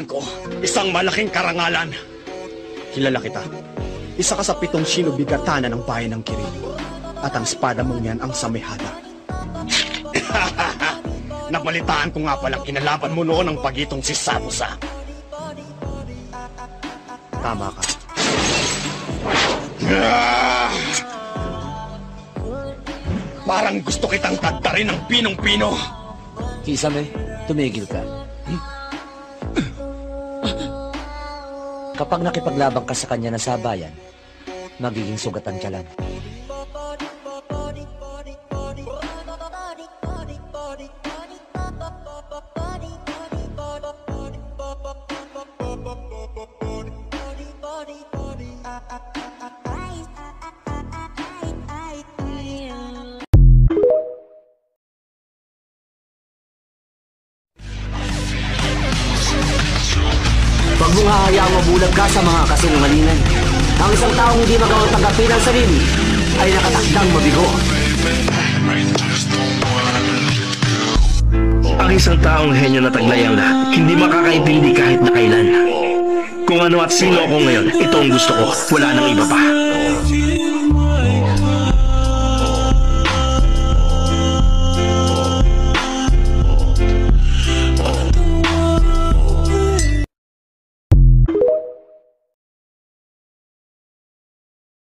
ko, isang malaking karangalan. Kilala kita. Isa ka sa 7 sinubigatan ng bayan ng Kirin. At ang espada mong yan ang samehada. Nabalitaan ko nga palang kinalaban mo noon ang pagitong si Samusa. Tama ka. Parang gusto kitang tagtarin ng pinong-pino. Kisame, tumigil ka. Kapag nakipaglabang ka sa kanya na sabayan, magiging sugatan ka lang. Huwag mong hahayaang mabulag ka sa mga kasinungalingan. Ang isang taong hindi magawang tanggapin ang sarili ay nakatakdang mabigo. Ang isang taong henyo na taglay ang lahat, hindi makakaintindi kahit na kailan. Kung ano at sino ako ngayon, ito ang gusto ko, wala nang iba pa.